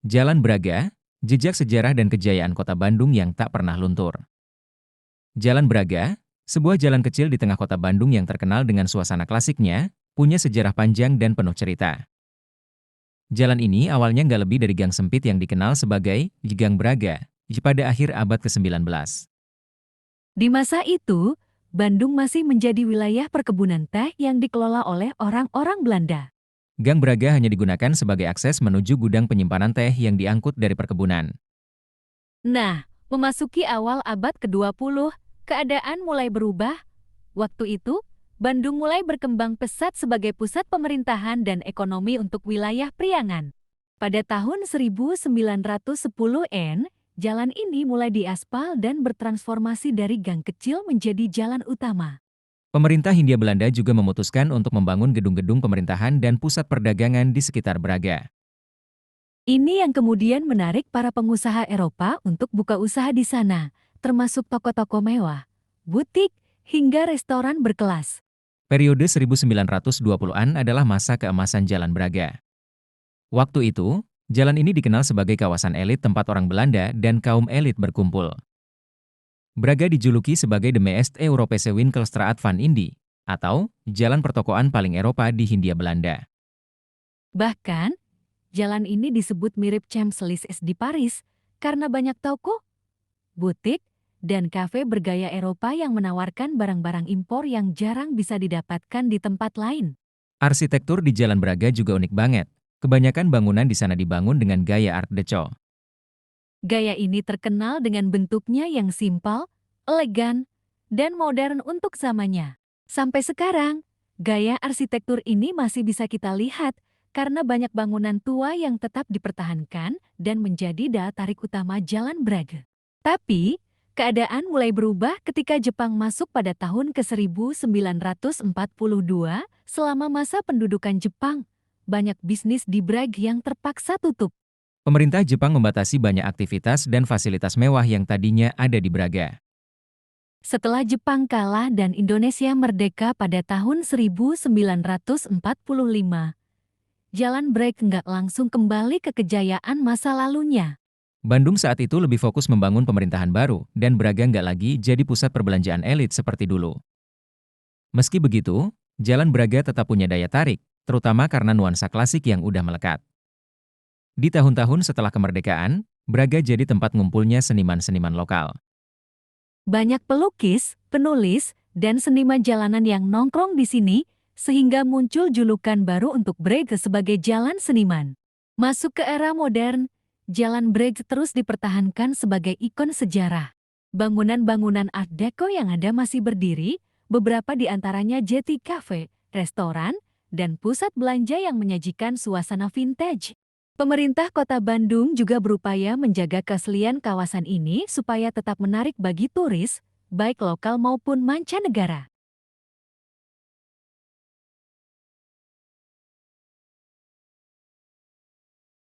Jalan Braga, jejak sejarah dan kejayaan kota Bandung yang tak pernah luntur. Jalan Braga, sebuah jalan kecil di tengah kota Bandung yang terkenal dengan suasana klasiknya, punya sejarah panjang dan penuh cerita. Jalan ini awalnya nggak lebih dari gang sempit yang dikenal sebagai Gang Braga pada akhir abad ke-19. Di masa itu, Bandung masih menjadi wilayah perkebunan teh yang dikelola oleh orang-orang Belanda. Gang Braga hanya digunakan sebagai akses menuju gudang penyimpanan teh yang diangkut dari perkebunan. Nah, memasuki awal abad ke-20, keadaan mulai berubah. Waktu itu, Bandung mulai berkembang pesat sebagai pusat pemerintahan dan ekonomi untuk wilayah Priangan. Pada tahun 1910-an, jalan ini mulai diaspal dan bertransformasi dari gang kecil menjadi jalan utama. Pemerintah Hindia Belanda juga memutuskan untuk membangun gedung-gedung pemerintahan dan pusat perdagangan di sekitar Braga. Ini yang kemudian menarik para pengusaha Eropa untuk buka usaha di sana, termasuk toko-toko mewah, butik, hingga restoran berkelas. Periode 1920-an adalah masa keemasan Jalan Braga. Waktu itu, jalan ini dikenal sebagai kawasan elit tempat orang Belanda dan kaum elit berkumpul. Braga dijuluki sebagai The Meest Europese Winkelstraat van Indie, atau jalan pertokoan paling Eropa di Hindia Belanda. Bahkan, jalan ini disebut mirip Champs-Élysées di Paris karena banyak toko, butik, dan kafe bergaya Eropa yang menawarkan barang-barang impor yang jarang bisa didapatkan di tempat lain. Arsitektur di Jalan Braga juga unik banget. Kebanyakan bangunan di sana dibangun dengan gaya Art Deco. Gaya ini terkenal dengan bentuknya yang simpel, elegan, dan modern untuk zamannya. Sampai sekarang, gaya arsitektur ini masih bisa kita lihat karena banyak bangunan tua yang tetap dipertahankan dan menjadi daya tarik utama Jalan Braga. Tapi, keadaan mulai berubah ketika Jepang masuk pada tahun ke-1942. Selama masa pendudukan Jepang, banyak bisnis di Braga yang terpaksa tutup. Pemerintah Jepang membatasi banyak aktivitas dan fasilitas mewah yang tadinya ada di Braga. Setelah Jepang kalah dan Indonesia merdeka pada tahun 1945, Jalan Braga nggak langsung kembali ke kejayaan masa lalunya. Bandung saat itu lebih fokus membangun pemerintahan baru, dan Braga nggak lagi jadi pusat perbelanjaan elit seperti dulu. Meski begitu, Jalan Braga tetap punya daya tarik, terutama karena nuansa klasik yang udah melekat. Di tahun-tahun setelah kemerdekaan, Braga jadi tempat ngumpulnya seniman-seniman lokal. Banyak pelukis, penulis, dan seniman jalanan yang nongkrong di sini, sehingga muncul julukan baru untuk Braga sebagai jalan seniman. Masuk ke era modern, Jalan Braga terus dipertahankan sebagai ikon sejarah. Bangunan-bangunan Art Deco yang ada masih berdiri, beberapa di antaranya Jetty Cafe, restoran, dan pusat belanja yang menyajikan suasana vintage. Pemerintah Kota Bandung juga berupaya menjaga keaslian kawasan ini supaya tetap menarik bagi turis, baik lokal maupun mancanegara.